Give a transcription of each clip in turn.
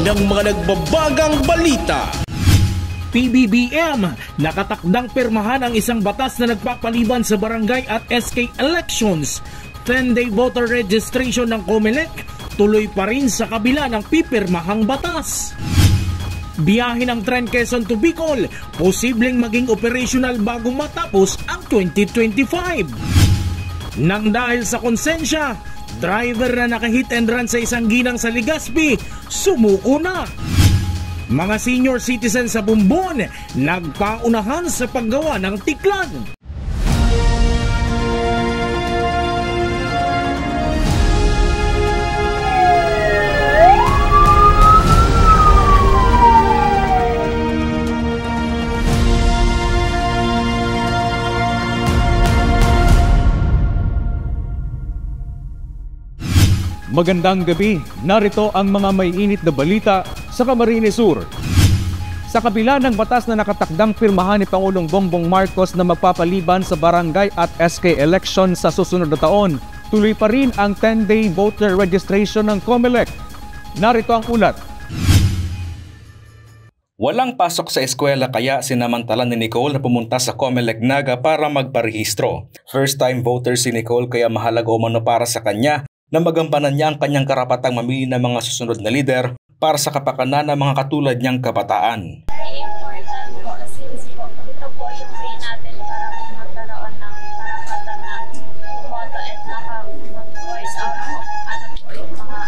ng mga nagbabagang balita. PBBM, nakatakdang pirmahan ang isang batas na nagpapaliban sa barangay at SK elections. 10-day voter registration ng COMELEC, tuloy pa rin sa kabila ng pipirmahang batas. Biyahe ng tren Quezon to Bicol, posibleng maging operational bago matapos ang 2025. Nang dahil sa konsensya, driver na naka-hit and run sa isang ginang sa Legazpi, sumuko na. Mga senior citizens sa Bumbon, nagpaunahan sa paggawa ng tiklan. Magandang gabi, narito ang mga may init na balita sa Camarines Sur. Sa kabila ng batas na nakatakdang pirmahan ni Pangulong Bongbong Marcos na magpapaliban sa barangay at SK election sa susunod na taon, tuloy pa rin ang 10-day voter registration ng COMELEC. Narito ang ulat. Walang pasok sa eskwela kaya sinamantala ni Nicole na pumunta sa COMELEC Naga para magparehistro. First-time voter si Nicole kaya mahalaga umano para sa kanya na magampanan niya ang kanyang karapatang mamili ng mga susunod na lider para sa kapakanan ng mga katulad niyang kabataan. Important po since po ito po yung way natin para magkaroon ng karapatan na bumoto at mag-voice out po ano po yung mga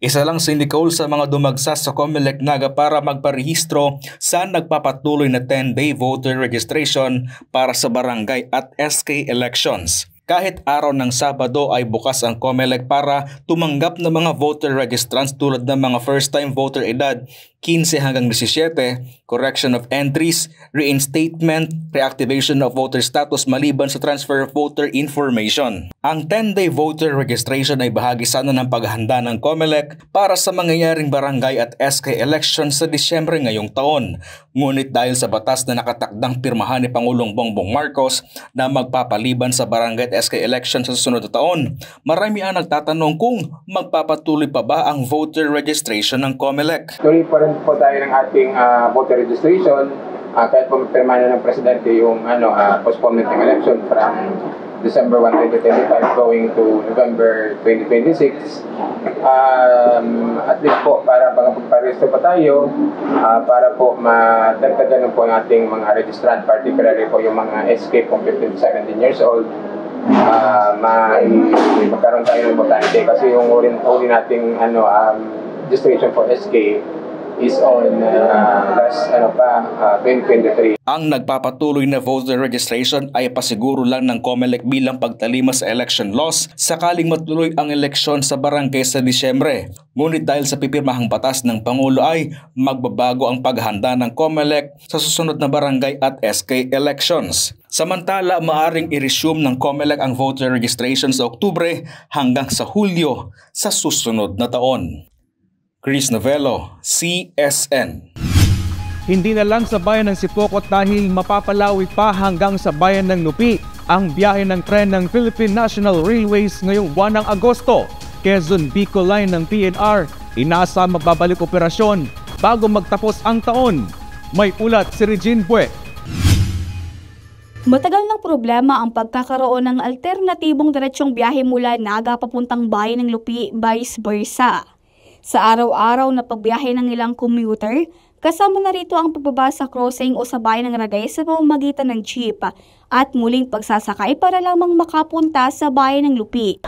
Isa lang si Nicole sa mga dumagsa sa COMELEC Naga para magparehistro sa nagpapatuloy na 10-day voter registration para sa barangay at SK elections. Kahit araw ng Sabado ay bukas ang COMELEC para tumanggap ng mga voter registrants tulad ng mga first-time voter edad 15 hanggang 17, correction of entries, reinstatement, reactivation of voter status maliban sa transfer of voter information. Ang 10-day voter registration ay bahagi sana ng paghahanda ng COMELEC para sa mangyayaring barangay at SK elections sa Disyembre ngayong taon. Ngunit dahil sa batas na nakatakdang pirmahan ni Pangulong Bongbong Marcos na magpapaliban sa barangay at SK elections sa susunod na taon, marami ang nagtatanong kung magpapatuloy pa ba ang voter registration ng COMELEC. Tuloy pa rin po tayo ng ating voter registration kahit po magpirma na ng Presidente yung postponement ng election from December 1, 2025 going to November 2026. At least po para magparegister pa tayo para po madagdagan po ang ating mga registrant, particularly po yung mga SK from 15 to 17 years old. Magkaroon tayo ng botante kasi yung uli nating registration for SK is on last 2023. Ang nagpapatuloy na voter registration ay pasiguro lang ng COMELEC bilang pagtalima sa election laws sakaling matuloy ang eleksyon sa barangay sa Disyembre. Ngunit dahil sa pipirmahang batas ng Pangulo ay magbabago ang paghahanda ng COMELEC sa susunod na barangay at SK elections. Samantala, maaring i-resume ng COMELEC ang voter registration sa Oktubre hanggang sa Hulyo sa susunod na taon. Chris Novello, CSN. Hindi na lang sa bayan ng Sipokot dahil mapapalawi pa hanggang sa bayan ng Lupi ang biyahe ng tren ng Philippine National Railways ngayong buwan ng Agosto. Quezon Bicol Line ng PNR, inasa magbabalik operasyon bago magtapos ang taon. May ulat si Regine Bue. Matagal ng problema ang pagkakaroon ng alternatibong diretsyong biyahe mula Naga papuntang bayan ng Lupi, vice versa. Sa araw-araw na pagbiyahe ng ilang commuter, kasama na rito ang pagbaba sa crossing o sa bayan ng Ragay sa pamamagitan ng jeep at muling pagsasakay para lamang makapunta sa bayan ng Lupi.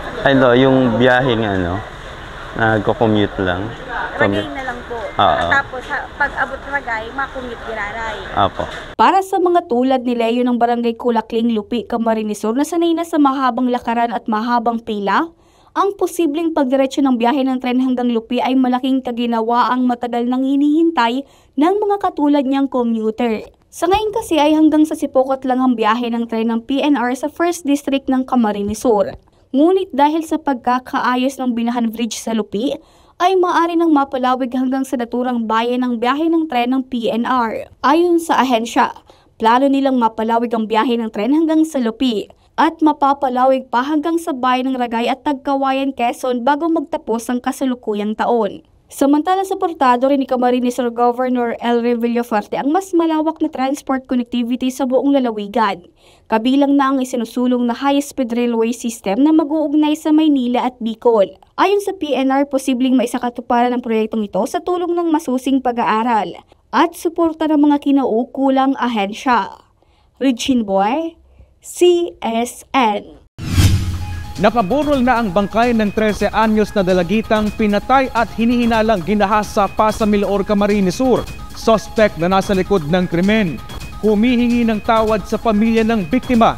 Yung biyahe nagko-commute lang. Ragay na lang po. Tapos pag abot Ragay, makommute Giraray. Apo. Para sa mga tulad ni Leo ng Barangay Kulakling, Lupi, Camarines Sur na sanay na sa mahabang lakaran at mahabang pila, ang posibleng pagdiretso ng biyahe ng tren hanggang Lupi ay malaking kaginawaang matagal nang hinihintay ng mga katulad niyang commuter. Sa ngayon kasi ay hanggang sa Sipokot lang ang biyahe ng tren ng PNR sa 1st District ng Camarines Sur. Ngunit dahil sa pagkakaayos ng Binahan Bridge sa Lupi, ay maaari nang mapalawig hanggang sa naturang bayan ng biyahe ng tren ng PNR. Ayon sa ahensya, plano nilang mapalawig ang biyahe ng tren hanggang sa Lupi. at mapapalawig pa hanggang sa bayan ng Ragay at Tagkawayan, Quezon bago magtapos ang kasalukuyang taon. Samantala, suportado rin ni Camarines Sur Governor Elry Villafuerte ang mas malawak na transport connectivity sa buong lalawigan. Kabilang na ang isinusulong na high-speed railway system na mag-uugnay sa Maynila at Bicol. Ayon sa PNR, posibleng maisakatuparan ang proyektong ito sa tulong ng masusing pag-aaral at suporta ng mga kinaukulang ahensya. Regine Boy, CSN. Nakaburol na ang bangkay ng 13 anyos na dalagitang pinatay at hinihinalang ginahasa pa sa Milaor, Camarines Sur. Suspect na nasa likod ng krimen. Humihingi ng tawad sa pamilya ng biktima.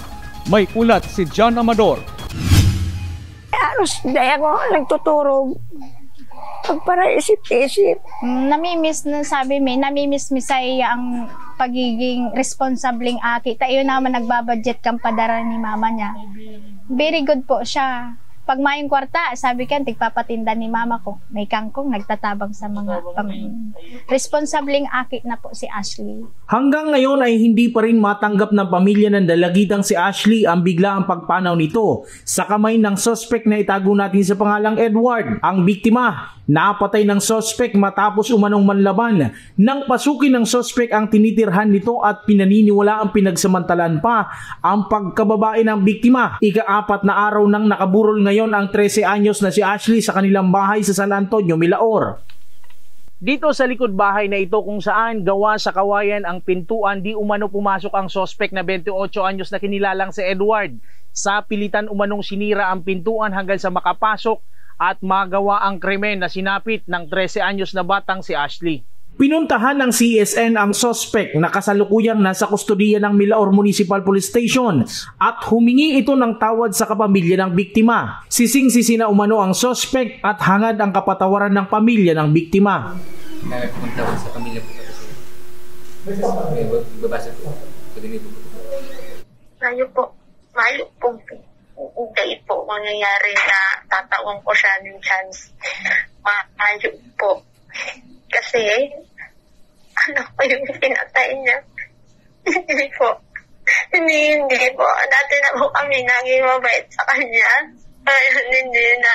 May ulat si John Amador. Aros dahil ako nagtuturog. Para isip-isip. Namimiss na sabi mi, namimiss mi sa iya ang pagiging responsableng aki. Tayo naman nagbabudget kang padara ni mama niya. Very good po siya. Pag mayong kwarta, sabi kan, tigpapatinda ni mama ko. May kangkong, nagtatabang sa mga responsableng aki na po si Ashley. Hanggang ngayon ay hindi pa rin matanggap ng pamilya ng dalagitang si Ashley ang biglaang pagpanaw nito sa kamay ng suspect na itago natin sa pangalang Edward. Ang biktima, napatay ng suspect matapos umanong manlaban. Nang pasukin ng suspect ang tinitirhan nito at pinaniniwala ang pinagsamantalan pa ang pagkababae ng biktima. Ika-4 na araw nang nakaburol ngayon ang 13 anyos na si Ashley sa kanilang bahay sa San Antonio, Milaor. Dito sa likod bahay na ito kung saan gawa sa kawayan ang pintuan, di umano pumasok ang suspect na 28 anyos na kinilalang si Edward. Sa pilitan umanong sinira ang pintuan hanggang sa makapasok at magawa ang krimen na sinapit ng 13 anyos na batang si Ashley. Pinuntahan ng CSN ang suspect na kasalukuyang nasa kustodiya ng Milaor Municipal Police Station at humingi ito ng tawad sa kapamilya ng biktima. Sising-sisi na umano ang suspect at hangad ang kapatawaran ng pamilya ng biktima. Nagpunta ko sa pamilya po kasi babasa po. Mayo po. Hindi po mangyayari na tatawang ko siya ng chance. Mayo po. Kasi, ko yung pinatay niya. Hindi po. Hindi po. Dati na po kami naging mabait sa kanya. Ngayon, hindi na.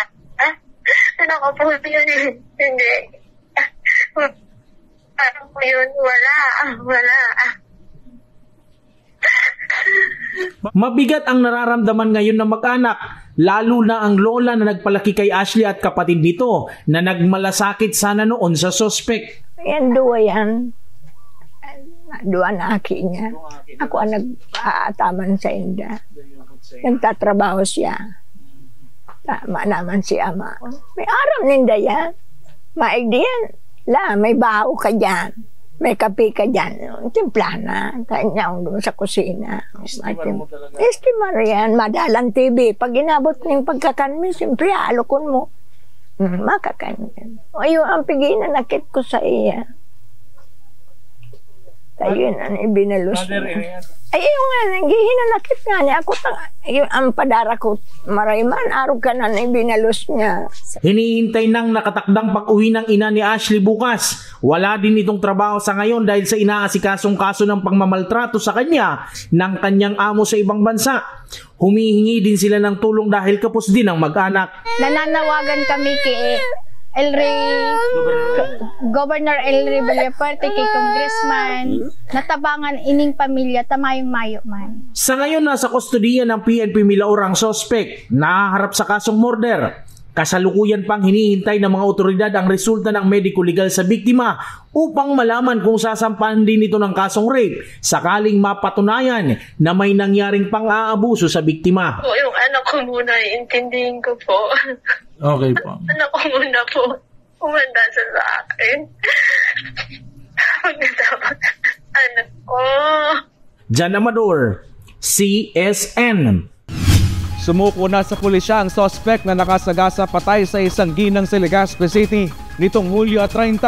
Ko po yun. Hindi. Parang po yun. Wala. Mabigat ang nararamdaman ngayon ng mag-anak, lalo na ang lola na nagpalaki kay Ashley at kapatid nito na nagmalasakit sana noon sa suspect. Yan, dua yan. Dua na aki niya. Ako ang nag-aataman sa inda. Nagtatrabaho siya. Tama naman si ama. May araw ninda yan. Maigdi yan. May baho ka dyan. May kape ka dyan. Timpla na. Kanya doon sa kusina. Estimar yan. Madalang TV. Pag inabot ng pagkakanmi, siyempre alokon mo. Makakanyan. Ayun ang piginan nakit ko sa iya. Ayun ang ibinalos niya. Ayun nga, hinanakit nga niya. Ako, ang padara ko, marayman, araw ka na ibinalos niya. Hinihintay ng nakatakdang pag-uwi ng ina ni Ashley bukas. Wala din itong trabaho sa ngayon dahil sa inaasikasong kaso ng pagmamaltrato sa kanya ng kanyang amo sa ibang bansa. Humihingi din sila ng tulong dahil kapos din ang mag-anak. Nananawagan kami kay Governor Elry Villafuerte, kay Congressman, natabangan ining pamilya tamayong mayo man. Sa ngayon, nasa kustodiya ng PNP Milaor ang suspect, nahaharap sa kasong murder. Kasalukuyan pang hinihintay ng mga otoridad ang resulta ng medico legal sa biktima upang malaman kung sasampahan din ito ng kasong rape sakaling mapatunayan na may nangyaring pang-aabuso sa biktima. Yung anak ko muna, intindihin ko po. Okay po. Anak ko muna po, umanda sa akin. Dapat anak ko. John Amador, CSN. Sumuko na sa pulisya ang suspect na nakasagasa patay sa isang ginang sa Legazpi City nitong Hulyo 30.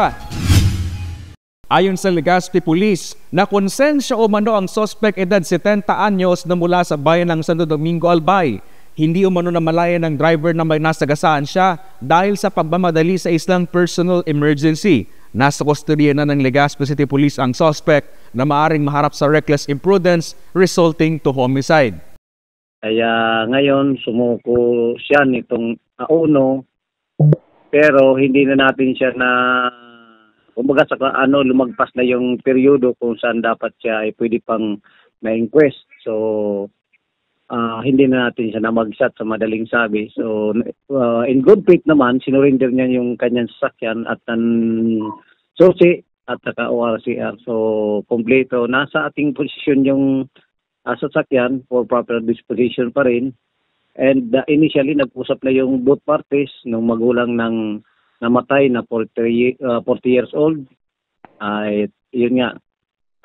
Ayon sa Legazpi Police, nakonsensya umano ang suspect edad 70 anyos na mula sa bayan ng Santo Domingo, Albay. Hindi umano namalayan ng driver na may nasagasaan siya dahil sa pagmamadali sa isang personal emergency. Nasa kustodiya na ng Legazpi City Police ang suspect na maaring maharap sa reckless imprudence resulting to homicide. Kaya ngayon sumuko siya nitong Uno, pero hindi na natin siya na kumbaga sa lumagpas na yung peryodo kung saan dapat siya ay pwede pang na-inquest. So hindi na natin siya namagsat sa madaling sabi. So in good faith naman sinurinder niya yung kanyang sasakyan at susi at saka ORCR. So kompleto, nasa ating posisyon yung sasakyan for proper disposition pa rin. And initially, nag-usap na yung both parties nung magulang ng namatay na 40 years old. Yun nga,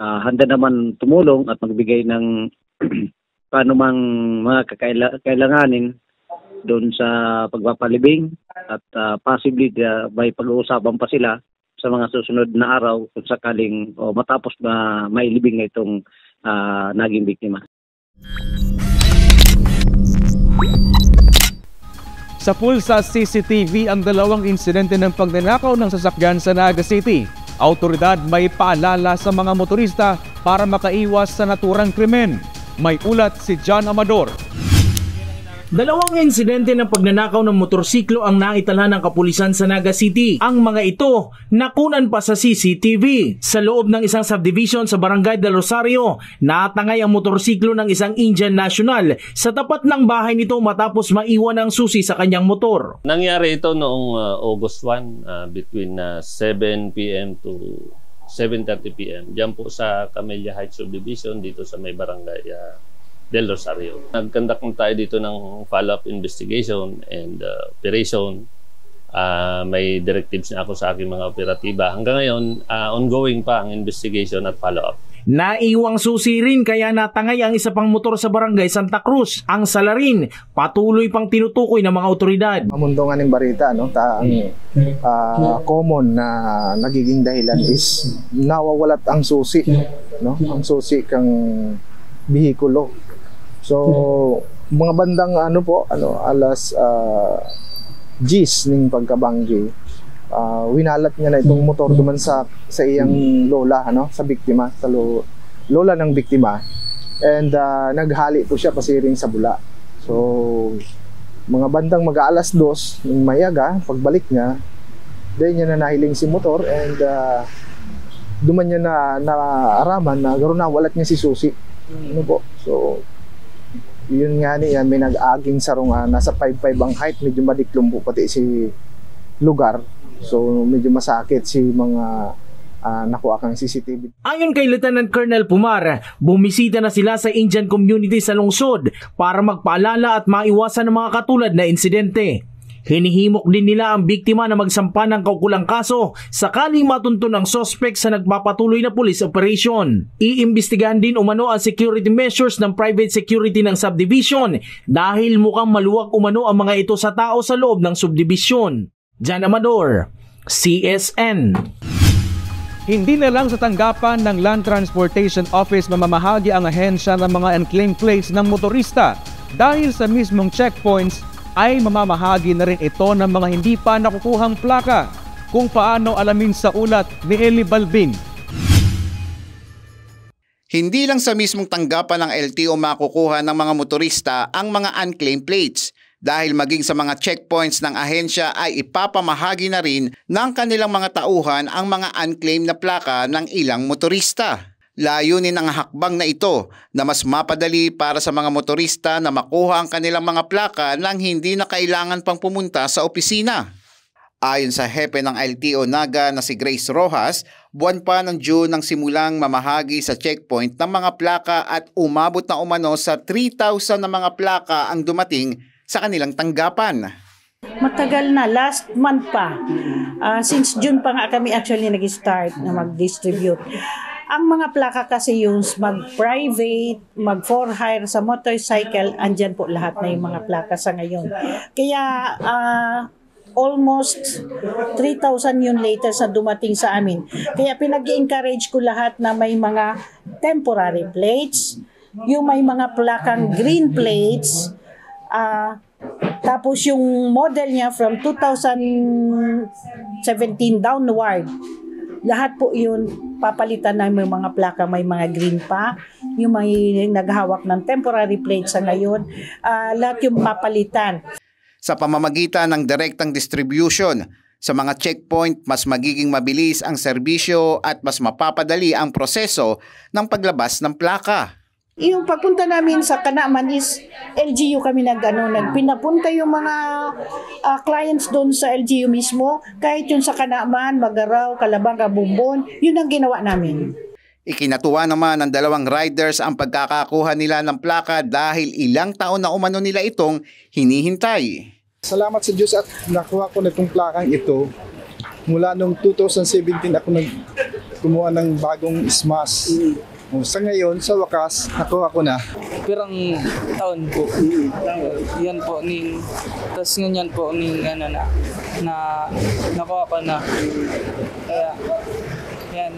handa naman tumulong at magbigay ng paano mang mga kailanganin doon sa pagpapalibing at possibly may pag-uusapan pa sila sa mga susunod na araw kung sakaling matapos na mailibing itong naging biktima. Sa pulsa CCTV ang dalawang insidente ng pagnanakaw ng sasakyan sa Naga City. Autoridad may paalala sa mga motorista para makaiwas sa naturang krimen. May ulat si John Amador. Dalawang insidente ng pagnanakaw ng motorsiklo ang naitala ng kapulisan sa Naga City. Ang mga ito nakunan pa sa CCTV. Sa loob ng isang subdivision sa Barangay del Rosario, natangay ang motorsiklo ng isang Indian national sa tapat ng bahay nito matapos maiwan ang susi sa kanyang motor. Nangyari ito noong August 1 between 7 p.m. to 7:30 p.m. Diyan po sa Camellia Heights Subdivision dito sa may Barangay del Rosario. Nag-conduct tayo dito ng follow-up investigation and operation. May directives na ako sa aking mga operatiba. Hanggang ngayon, ongoing pa ang investigation at follow-up. Naiwang susi rin kaya natangay ang isa pang motor sa Barangay Santa Cruz. Ang salarin, patuloy pang tinutukoy ng mga otoridad. Mamundongan ng barita, no? Common na nagiging dahilan is nawawalat ang susi, no? Ang susi kang bihikulo. So, mga bandang alas G's ning pagkabanggi, winalat niya na itong motor duman sa iyang lola, sa biktima, sa lola ng biktima. And naghali po siya pasiring sa bula. So, mga bandang mag-aalas 2 ng mayaga, pagbalik niya, dahil niya na nahiling si motor and duman niya na araman na garo na walat niya si susi. So, yun nga niya, may nag-aging sarong nasa 5'5" ang height, medyo madiklom po pati si lugar. So, medyo masakit si mga nakuha kang CCTV. Ayon kay Lieutenant Colonel Pumar, bumisita na sila sa Indian community sa lungsod para magpaalala at maiwasan ng mga katulad na insidente. Hinihimok din nila ang biktima na magsampa ng kaukulang kaso sakaling matuntun ang suspect sa nagpapatuloy na police operation. Iimbestigahan din umano ang security measures ng private security ng subdivision dahil mukhang maluwag umano ang mga ito sa tao sa loob ng subdivision. John Amador, CSN. Hindi na lang sa tanggapan ng Land Transportation Office mamamahagi ang ahensya ng mga unclaimed plates ng motorista. Dahil sa mismong checkpoints, ay mamamahagi na rin ito ng mga hindi pa nakukuhang plaka. Kung paano alamin sa ulat ni Eli Balbin. Hindi lang sa mismong tanggapan ng LTO makukuha ng mga motorista ang mga unclaimed plates. Dahil maging sa mga checkpoints ng ahensya ay ipapamahagi na rin ng kanilang mga tauhan ang mga unclaimed na plaka ng ilang motorista. Layunin ang hakbang na ito na mas mapadali para sa mga motorista na makuha ang kanilang mga plaka nang hindi na kailangan pang pumunta sa opisina. Ayon sa hepe ng LTO Naga na si Grace Rojas, buwan pa ng June nang simulang mamahagi sa checkpoint ng mga plaka at umabot na umano sa 3,000 na mga plaka ang dumating sa kanilang tanggapan. Matagal na, last month pa. Since June pa nga kami actually nag-start na mag-distribute. Ang mga plaka kasi yung mag-private, mag-for-hire sa motorcycle, andyan po lahat na yung mga plaka sa ngayon. Kaya almost 3,000 yun later sa dumating sa amin. Kaya pinag-encourage ko lahat na may mga temporary plates, yung may mga plakang green plates, tapos yung model niya from 2017 downward, lahat po yun papalitan na may mga plaka, may mga green pa, yung may naghawak ng temporary plate sa ngayon, lahat yung papalitan. Sa pamamagitan ng direktang distribution sa mga checkpoint, mas magiging mabilis ang serbisyo at mas mapapadali ang proseso ng paglabas ng plaka. Yung pagpunta namin sa Kanaman is LGU kami pinapunta yung mga clients doon sa LGU mismo, kahit yun sa Kanaman, Magaraw, Calabang, Kabumbon, yun ang ginawa namin. Ikinatuwa naman ng dalawang riders ang pagkakakuha nila ng plaka dahil ilang taon na umano nila itong hinihintay. Salamat sa Diyos at nakuha ko na itong plakang ito. Mula noong 2017 ako kumuha ng bagong SMAS. Sa ngayon, sa wakas, nakuha ko na. Pirang taon po. Yan po, tapos ganyan po, nakuha ko na. Kaya, yan,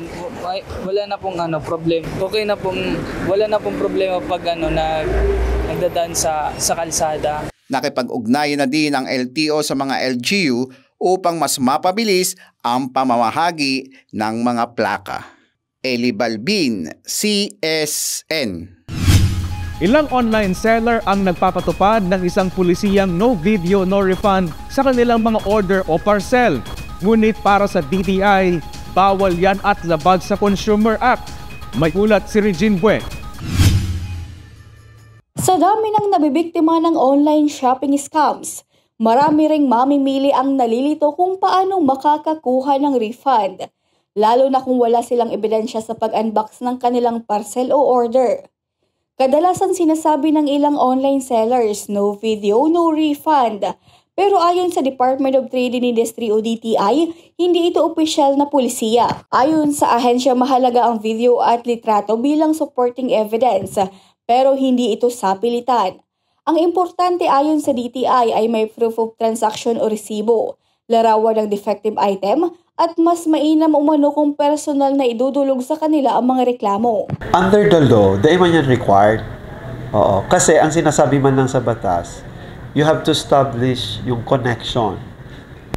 wala na pong problem. Okay na pong, wala na pong problema pag nagdadaan sa kalsada. Nakipag-ugnayan na din ang LTO sa mga LGU upang mas mapabilis ang pamamahagi ng mga plaka. Eli Balbin, CSN. Ilang online seller ang nagpapatupad ng isang pulisiyang no video, no refund sa kanilang mga order o parcel. Ngunit para sa DTI, bawal yan at labag sa Consumer Act. May ulat si Regine Bue. Sa dami ng nabibiktima ng online shopping scams, marami ring mamimili ang nalilito kung paano makakakuha ng refund, lalo na kung wala silang ebidensya sa pag-unbox ng kanilang parcel o order. Kadalasan sinasabi ng ilang online sellers, no video, no refund. Pero ayon sa Department of Trade and Industry o DTI, hindi ito opisyal na pulisiya. Ayon sa ahensya, mahalaga ang video at litrato bilang supporting evidence, pero hindi ito sapilitan. Ang importante ayon sa DTI ay may proof of transaction o resibo, larawan ng defective item, at mas mainam umano kung personal na idudulog sa kanila ang mga reklamo. Under the law, di man yan required. Oo, kasi ang sinasabi man lang sa batas, you have to establish yung connection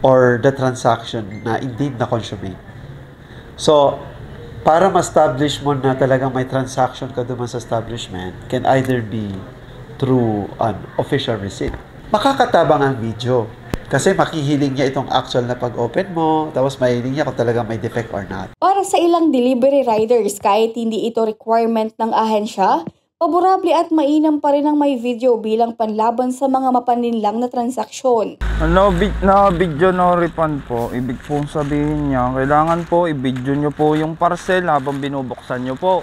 or the transaction na indeed na-consummate. So, para ma-establish mo na talagang may transaction ka duman sa establishment, can either be through an official receipt. Makakatabang ang video. Kasi makihiling niya itong actual na pag-open mo, tapos mahihiling niya kung talagang may defect or not. Para sa ilang delivery riders, kahit hindi ito requirement ng ahensya, paborable at mainam pa rin ang may video bilang panlaban sa mga mapaninlang na transaksyon. Na video no refund po, ibig pong sabihin niya, kailangan po i-video nyo po yung parcel habang binubuksan nyo po.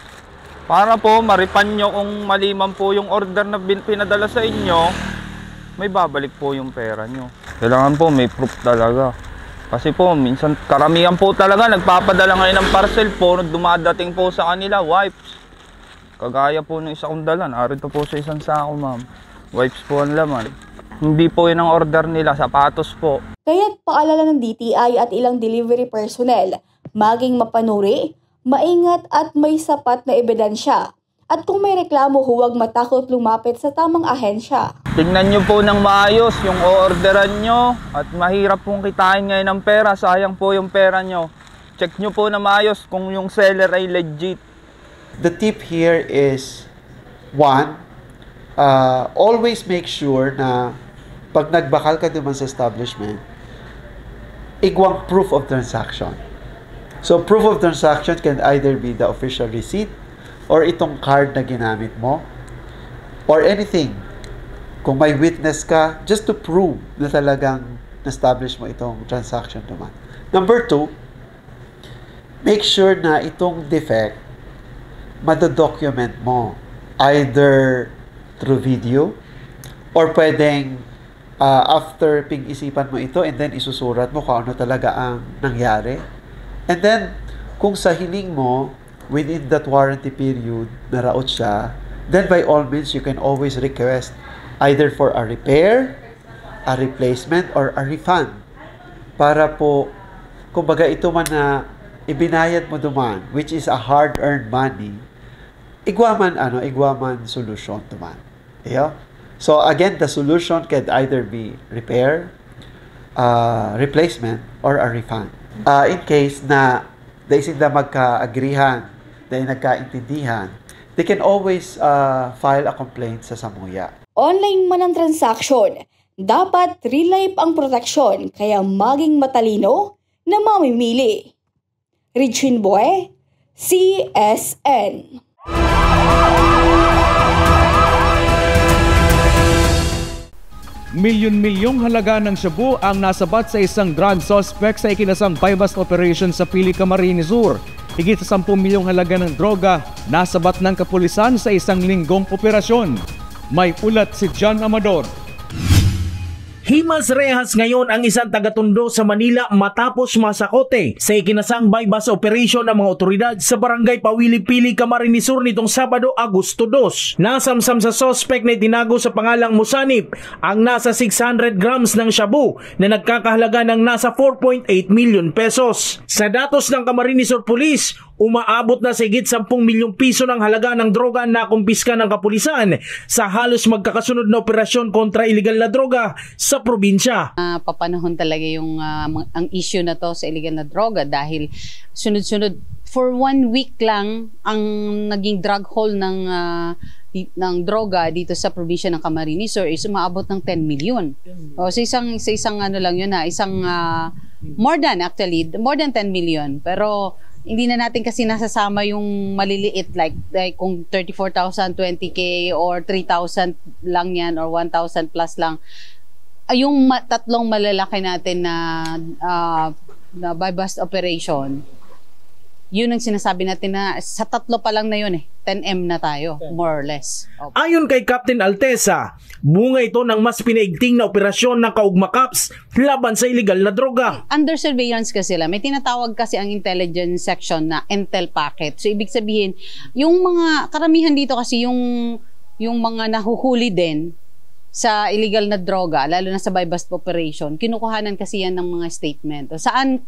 Para po ma-refund nyo kung mali man po yung order na pinadala sa inyo, may babalik po yung pera nyo. Kailangan po may proof talaga. Kasi po minsan karamihan po talaga nagpapadala ngayon ng parcel po, dumadating po sa kanila wipes. Kagaya po ng isa kong dala, narito po sa isang sako, ma'am. Wipes po ang laman. Hindi po yun ang order nila, sapatos po. Kaya't paalala ng DTI at ilang delivery personnel, maging mapanuri, maingat at may sapat na ebidensya. At kung may reklamo, huwag matakot lumapit sa tamang ahensya. Tingnan nyo po ng maayos yung o-orderan nyo at mahirap pong kitain ngayon ng pera, sayang po yung pera nyo. Check nyo po na maayos kung yung seller ay legit. The tip here is, one, always make sure na pag nagbakal ka naman sa establishment, igwang proof of transaction. So proof of transaction can either be the official receipt or itong card na ginamit mo or anything. Kung may witness ka, just to prove na talagang na-establish mo itong transaction naman. Number two, make sure na itong defect madadocument mo either through video or pwedeng after pag-isipan mo ito and then isusurat mo kung ano talaga ang nangyari. And then, kung sa hiling mo, within that warranty period, naraot siya, then by all means, you can always request either for a repair, a replacement, or a refund. Para po, kumbaga ito man na ibinayad mo duman, which is a hard-earned money, igwaman solution duman. Yeah? So again, the solution can either be repair, replacement, or a refund. In case na dahil sila magka-agrihan, dahil nagkaintindihan, they can always file a complaint sa Samuya. Online man ang transaction, dapat real life ang proteksyon kaya maging matalino na mamimili. Regine Boy, CSN. Milyon-milyong halaga ng shabu ang nasabat sa isang drug suspect sa ikinasang bypass operation sa Pili, Camarines Sur. Higit sa 10 milyong halaga ng droga nasabat ng kapulisan sa isang linggong operasyon. May ulat si John Amador. Himas rehas ngayon ang isang taga-Tondo sa Manila matapos masakote sa ikinasang bypass operation ng mga otoridad sa barangay Pawili-Pili, Camarines Sur nitong Sabado, Agosto 2. Nasamsam sa suspect na tinago sa pangalang Musanip ang nasa 600 grams ng shabu na nagkakahalaga ng nasa 4.8 million pesos. Sa datos ng Camarines Sur Police, umaabot na sa higit 10 milyong piso ng halaga ng droga na kumpiska ng kapulisan sa halos magkakasunod na operasyon kontra illegal na droga sa probinsya. Papanahon talaga yung ang issue na to sa illegal na droga dahil sunod-sunod for 1 week lang ang naging drug haul ng droga dito sa probinsya ng Camarines Sur is umaabot ng 10 million. O, sa isang ano lang yun more than 10 million. Pero hindi na natin kasi nasasama yung maliliit like kung 34,000, 20K or 3,000 lang yan or 1,000 plus lang. Yung tatlong malalaki natin na bypass operation, yun ang sinasabi natin na sa tatlo pa lang na yun 10M na tayo, more or less. Ayon kay Captain Altesa, bunga ito ng mas pinaigting na operasyon ng Kaugma Cops laban sa illegal na droga. Under surveillance kasi sila, may tinatawag kasi ang intelligence section na intel packet. So ibig sabihin, yung mga karamihan dito kasi yung mga nahuhuli din sa illegal na droga, lalo na sa bypass operation, kinukuhanan kasi yan ng mga statement. Saan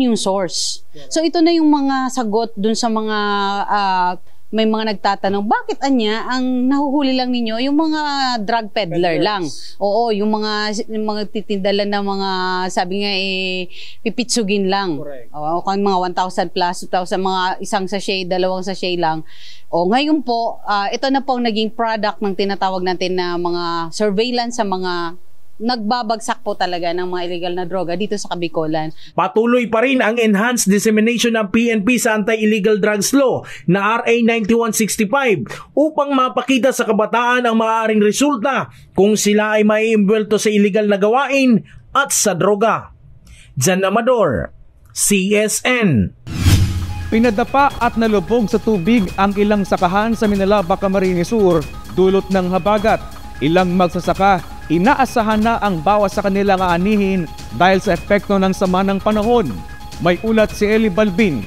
yung source? So ito na yung mga sagot dun sa mga may mga nagtatanong, bakit anya ang nahuhuli lang ninyo yung mga drug peddler lang? Oo, yung mga titindalan na mga sabi nga pipitsugin lang. O kung mga 1,000 plus, 2,000, mga isang sachet, 2 sachet lang. O ngayon po, ito na po ang naging product ng tinatawag natin na mga surveillance sa mga nagbabagsak po talaga ng mga illegal na droga dito sa Kabikolan. Patuloy pa rin ang enhanced dissemination ng PNP sa Anti-Illegal Drugs Law na RA 9165 upang mapakita sa kabataan ang maaaring resulta kung sila ay maiimbwelto sa illegal na gawain at sa droga. Jan Amador, CSN. Pinadapa at nalubog sa tubig ang ilang sakahan sa Minalaba, Camarines Sur dulot ng habagat. Ilang magsasaka, inaasahan na ang bawas sa kanilang aanihin dahil sa epekto ng sama ng panahon. May ulat si Eli Balbin.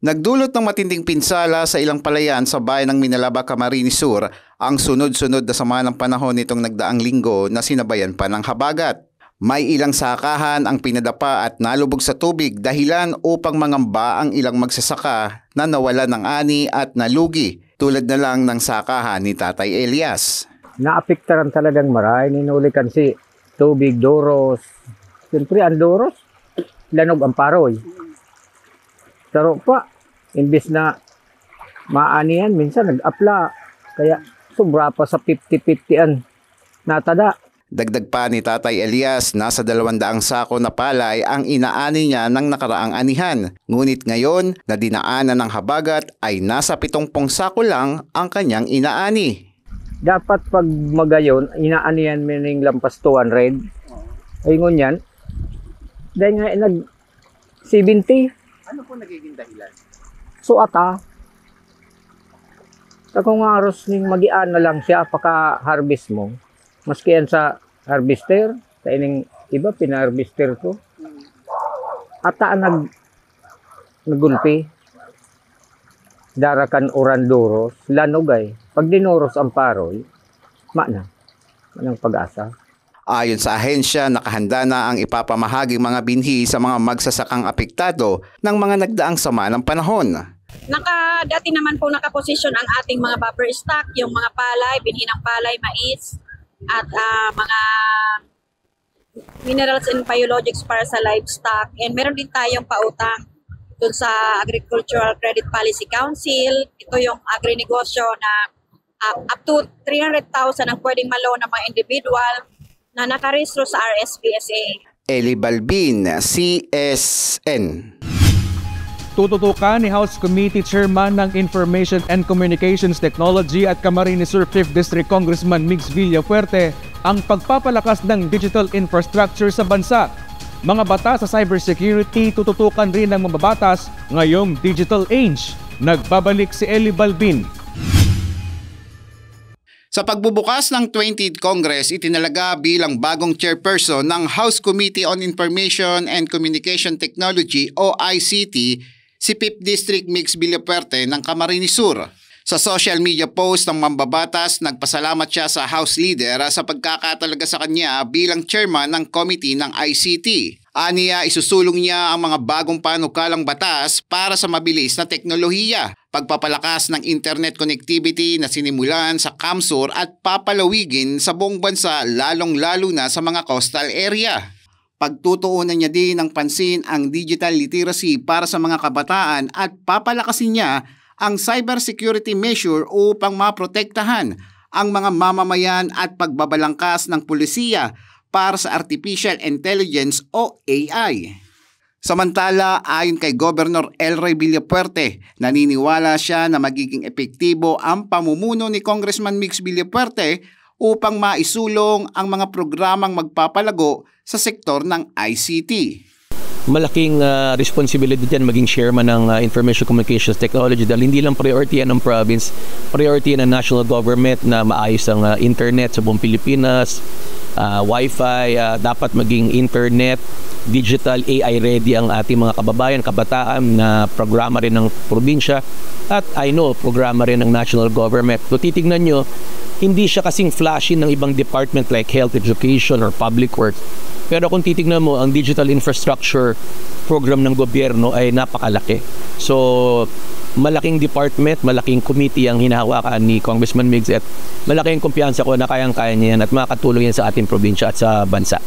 Nagdulot ng matinding pinsala sa ilang palayan sa bayan ng Minalaba, Camarines Sur ang sunod-sunod na sama ng panahon nitong nagdaang linggo na sinabayan pa ng habagat. May ilang sakahan ang pinadapa at nalubog sa tubig dahilan upang mangamba ang ilang magsasaka na nawalan ng ani at nalugi, tulad na lang ng sakahan ni Tatay Elias. Naapektaran talagang marami, ninulikan si tubig, doros. Siyempre ang doros, lanog ang paroy. Pero pa, imbis na maanihan, minsan nag-apla. Kaya sobra pa sa 50-50an natada. Dagdag pa ni Tatay Elias, nasa 200 sako na palay ang inaani niya ng nakaraang anihan. Ngunit ngayon na dinaanan ng habagat ay nasa 70 sako lang ang kanyang inaani. Dapat pag magayon, inaanihan mo ng lampas 200. Ay ngunyan, dahil nga nag-70. Ano po nagiging dahilan? So ata, kung aros ning magian na lang siya paka-harvest mo, maski yan sa harvester, sa ining iba pina-harvester ko, ata nagulpi, darakan orandoros, lanogay. Pag dinuros ang paroy, manang pag-asa. Ayon sa ahensya, nakahanda na ang ipapamahaging mga binhi sa mga magsasakang apektado ng mga nagdaang sama ng panahon. Dati naman po nakaposisyon ang ating mga buffer stock, yung mga palay, binhi ng palay, mais, at mga minerals and biologics para sa livestock. And meron din tayong pautang dun sa Agricultural Credit Policy Council. Ito yung agri-negosyo na up to 300,000 ang pwedeng ma-loan ng mga individual na nakarehistro sa RSPSA. Eli Balbin, CSN. Tututukan ni House Committee Chairman ng Information and Communications Technology at Camarines Sur 5th District Congressman Migs Villafuerte ang pagpapalakas ng digital infrastructure sa bansa. Mga batas sa cybersecurity tututukan rin ng mababatas ngayong digital age. Nagbabalik si Eli Balbin. Sa pagbubukas ng 20th Congress, itinalaga bilang bagong chairperson ng House Committee on Information and Communication Technology o ICT si 5th District Migs Villafuerte ng Camarines Sur. Sa social media post ng mambabatas, nagpasalamat siya sa House Leader sa pagkakatalaga sa kanya bilang chairman ng committee ng ICT. Aniya, isusulong niya ang mga bagong panukalang batas para sa mabilis na teknolohiya, pagpapalakas ng internet connectivity na sinimulan sa Camsur at papalawigin sa buong bansa lalong-lalo na sa mga coastal area. Pagtutuunan niya din ng pansin ang digital literacy para sa mga kabataan at papalakasin niya ang cybersecurity measure upang maprotektahan ang mga mamamayan at pagbabalangkas ng pulisiya para sa Artificial Intelligence o AI. Samantala, ayon kay Governor Elroy Villafuerte, naniniwala siya na magiging epektibo ang pamumuno ni Congressman Migs Villafuerte upang maisulong ang mga programang magpapalago sa sektor ng ICT. Malaking responsibility dyan maging chairman ng Information Communications Technology dahil hindi lang priority yan ng province, priority yan ng national government na maayos ang internet sa buong Pilipinas, wifi, dapat maging internet, digital, AI ready ang ating mga kababayan, kabataan na programa rin ng probinsya at I know programa rin ng national government. So titignan nyo, hindi siya kasing flashy ng ibang department like health, education or public works. Pero kung titignan mo, ang digital infrastructure program ng gobyerno ay napakalaki. So, malaking department, malaking committee ang hinahawakan ni Congressman Migs at malaking kumpiyansa ko na kayang-kaya niya yan at makakatulong yan sa ating probinsya at sa bansa.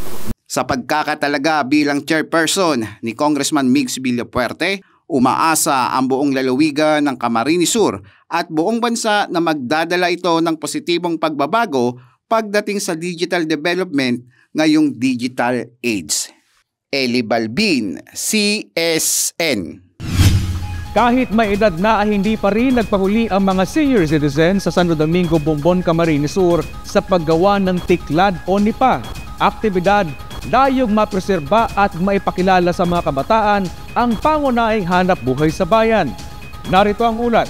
Sa pagkakatalaga bilang chairperson ni Congressman Migs Villafuerte, umaasa ang buong lalawigan ng Camarines Sur at buong bansa na magdadala ito ng positibong pagbabago pagdating sa digital development ngayong digital age. Eli Balbin, CSN. Kahit may edad na ay hindi pa rin nagpahuli ang mga senior citizens sa Santo Domingo, Bombon, Camarines Sur sa paggawa ng tiklad o nipa. Aktibidad dayong mapreserba at maipakilala sa mga kabataan ang pangunahing hanap buhay sa bayan. Narito ang ulat.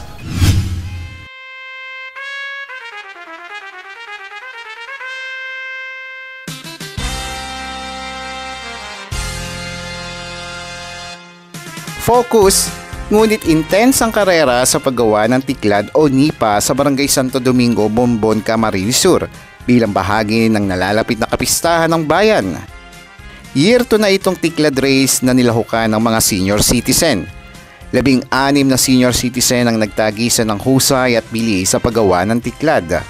Focus, ngunit intense ang karera sa paggawa ng tiklad o nipa sa Barangay Santo Domingo, Bombon, Camarines Sur bilang bahagi ng nalalapit na kapistahan ng bayan. Year 2 na itong tiklad race na nilahukan ng mga senior citizen. 16 na senior citizen ang nagtagisan ng husay at bilis sa paggawa ng tiklad.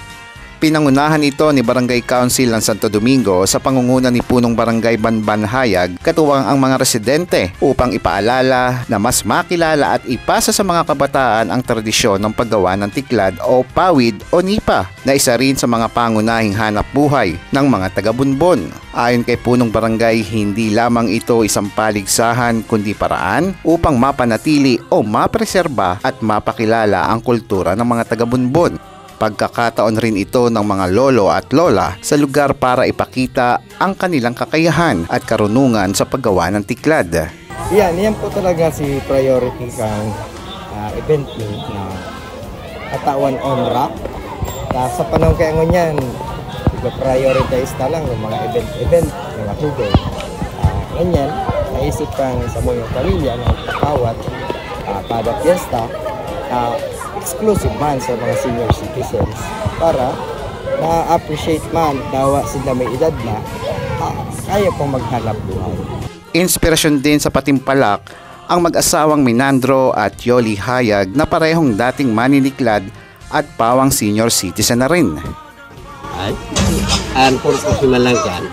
Pinangunahan ito ni Barangay Council ng Santo Domingo sa pangunguna ni Punong Barangay Banban Hayag katuwang ang mga residente upang ipaalala na mas makilala at ipasa sa mga kabataan ang tradisyon ng paggawa ng tiklad o pawid o nipa na isa rin sa mga pangunahing hanap buhay ng mga taga-Bunbon. Ayon kay Punong Barangay, hindi lamang ito isang paligsahan kundi paraan upang mapanatili o mapreserba at mapakilala ang kultura ng mga taga-Bunbon. Pagkakataon rin ito ng mga lolo at lola sa lugar para ipakita ang kanilang kakayahan at karunungan sa paggawa ng tiklad. Yan po talaga si priority kang event na katawan on rock. Sa panahon kaya ngunyan, prioritize na lang yung mga event, mga hugay. Ganyan, naisip kang sa mga pamilya na pagkawat pada fiesta, exclusive man sa mga senior citizens para na-appreciate man dawa sila may edad na kaya pong maghanap buhay. Inspirasyon din sa patimpalak ang mag-asawang Minandro at Yoli Hayag na parehong dating maniniklad at pawang senior citizen na rin. Ang professional lang yan,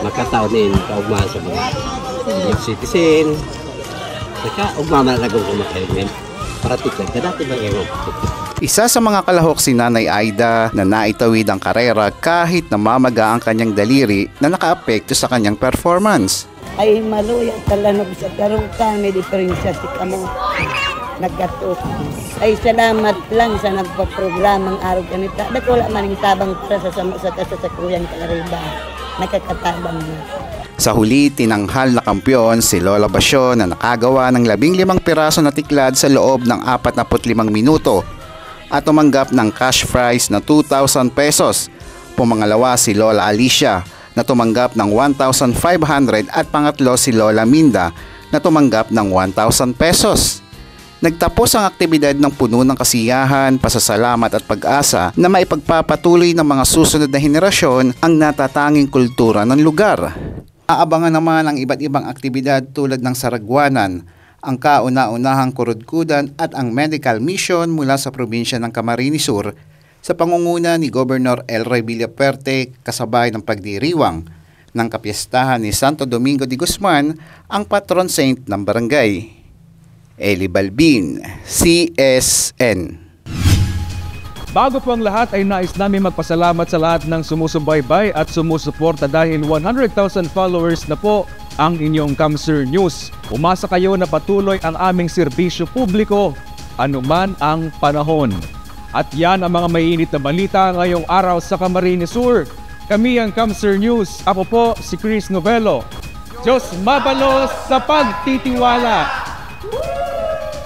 makataunin kaugma sa mga senior citizen. Saka ugma man nagong kumakain para tiklan ka dati ba ewan. Isa sa mga kalahok si Nanay Aida na naitawid ang karera kahit namamaga ang kanyang daliri na nakaapekto sa kanyang performance. Ay maluya talanog sa karutan, may diferensya si kamo. Nagkatok. Ay salamat lang sa nagpa-programang araw kanita. Dako wala maning tabang para sa kasasakruyan kalariba. Nakakatabang na. Sa huli, tinanghal na kampiyon si Lola Basyon na nakagawa ng 15 piraso na tiklad sa loob ng 45 minuto at tumanggap ng cash prize na 2,000 pesos. Pumangalawa si Lola Alicia na tumanggap ng 1,500 at pangatlo si Lola Minda na tumanggap ng 1,000 pesos. Nagtapos ang aktibidad ng puno ng kasiyahan, pasasalamat at pag-asa na maipagpapatuloy ng mga susunod na henerasyon ang natatanging kultura ng lugar. Aabangan naman ang iba't ibang aktibidad tulad ng saragwanan, ang kauna-unahang kurudkudan at ang medical mission mula sa probinsya ng Camarines Sur sa pangunguna ni Governor Elroy Villaperte kasabay ng pagdiriwang ng kapiyastahan ni Santo Domingo de Guzman, ang patron saint ng barangay. Eli Balbin, CSN. Bago po ang lahat ay nais namin magpasalamat sa lahat ng sumusubaybay at sumusuporta dahil 100,000 followers na po ang inyong Kamsur News. Umasa kayo na patuloy ang aming serbisyo publiko anuman ang panahon. At yan ang mga mainit na balita ngayong araw sa Camarines Sur. Kami ang Kamsur News. Ako po si Chris Novelo. Diyos mabalos sa pagtitiwala.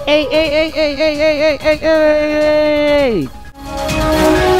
Hey, hey, hey, hey, hey, hey, hey, hey, hey!